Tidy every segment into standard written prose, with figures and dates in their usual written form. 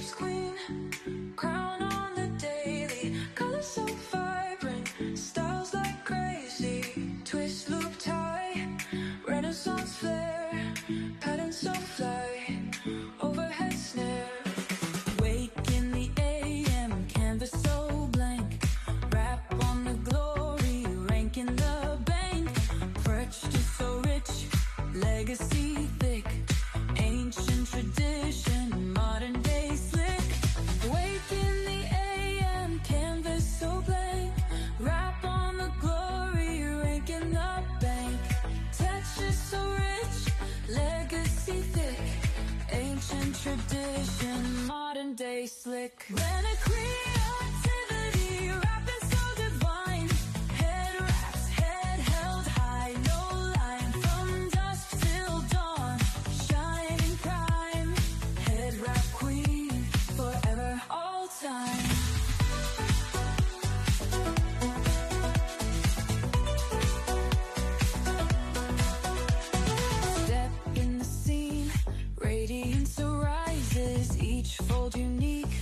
Headwrap's queen, crown on the daily, colors so vibrant, styles like crazy, twist, loop, tie, Renaissance flair, patterns so fly, overhead snare. Wake in the AM, canvas so blank, wrap on the glory, rank in the bank, perched is so rich, legacy thick, ancient tradition, modern day slick. Wake in the AM, canvas so blank, wrap on the glory, rank in the bank, texture so rich, legacy thick, ancient tradition, modern day slick. Then a creativity, rapping so divine, head wraps, head held high, no line, from dusk till dawn, shining prime, head wrap queen, forever, all time. Step in the scene, radiance arises, each fold unique,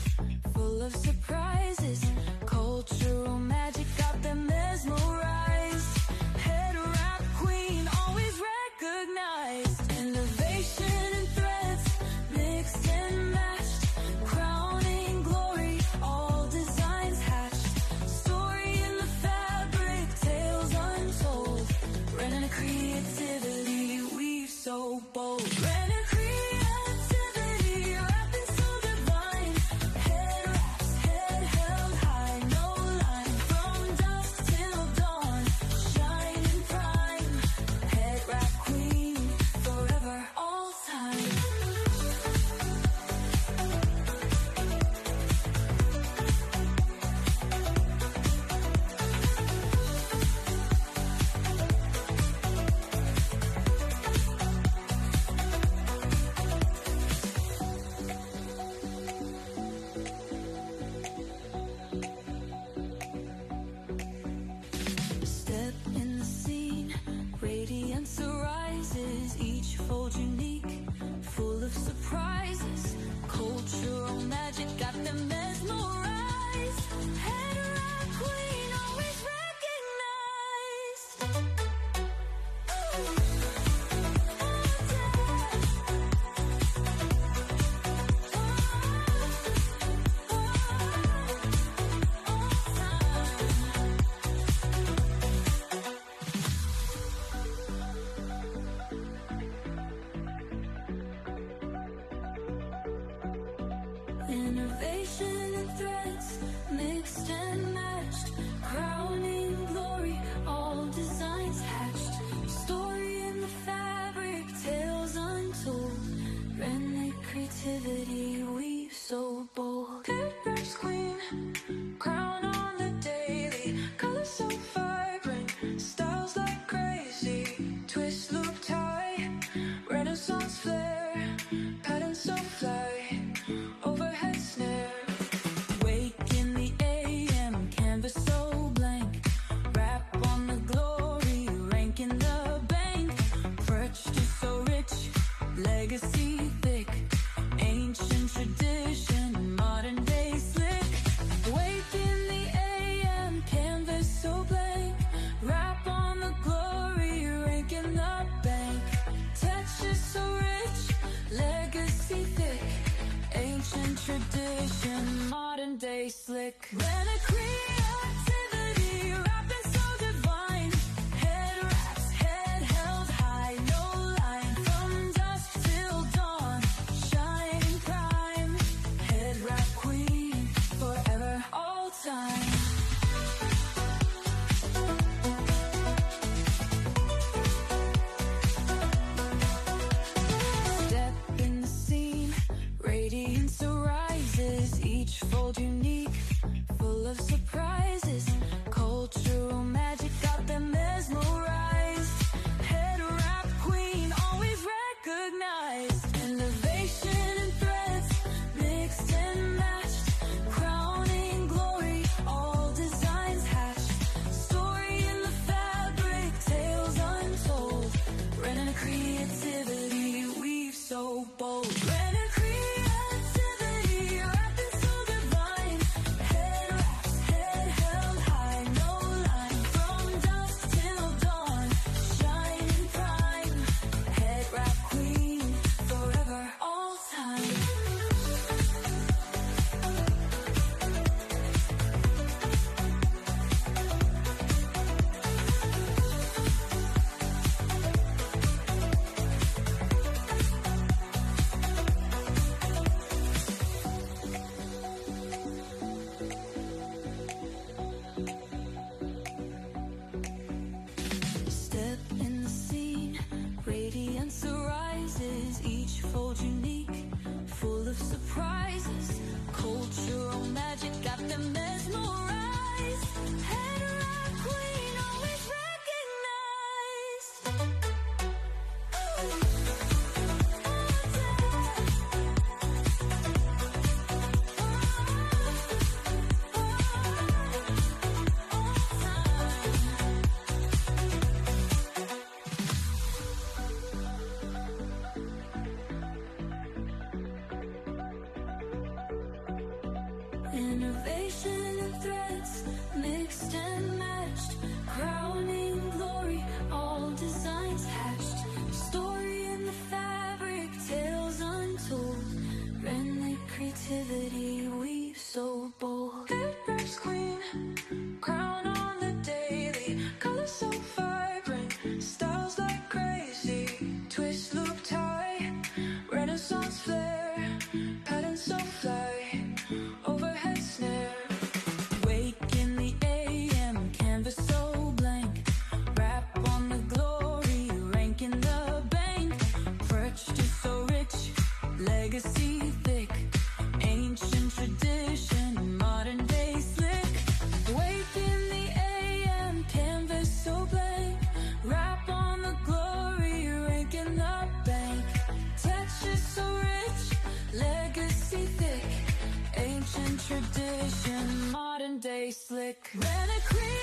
full of surprises, cultural magic got them mesmerized, head wrap queen, always recognized, innovation and threads, mixed and matched, crowning glory, all designs hatched, story in the fabric, tales untold, running a creativity, weave so bold, running creativity, rapping so divine, head wraps, head held high, no line, from dusk till dawn, shining prime, head wrap queen, forever, all time. Step in the scene, radiance arises, each fold unique, full of surprises, cultural magic got them mesmerized, head wrap queen, always innovation and threads, mixed and matched, crowning glory, all designs hatched, story in the fabric, tales untold, renegade creativity, weave so bold. Turban's queen, crown on the daily, colors so vibrant, styles like crazy, twist, loop, tie, Renaissance flair, patterns so fly, overhead snare. Wake in the AM, canvas so blank, wrap on the glory, rank in the bank, perched is so rich, legacy thick, ancient tradition, modern day slick. Wake in the AM, canvas so blank, wrap on the glory, rank in the bank, texture so rich, legacy thick, ancient tradition, modern day slick. Then a creativity, rapping so divine, head wraps, head held high, no line, from dusk till dawn, shining prime, head wrap queen, forever, all time. Step in the scene, radiance arises, each fold unique, full of surprise. Innovation and threads mixed and matched, crowning glory, all designs hatched. Story in the fabric, tales untold. Friendly creativity weaves so bold. Headwrap's queen, crown on the daily. Colors so vibrant, styles like crazy. Twist, loop, tie, Renaissance flair. Patterns so fly, overhead snare. Wake in the AM, canvas so blank. Wrap on the glory, rank in the bank. Perched is so rich, legacy thick. Ancient tradition, modern day slick. Wake in the AM, canvas so blank. Wrap on the glory, rank in the bank. Texture so rich, legacy thick. Ancient tradition, modern day slick. Reliquary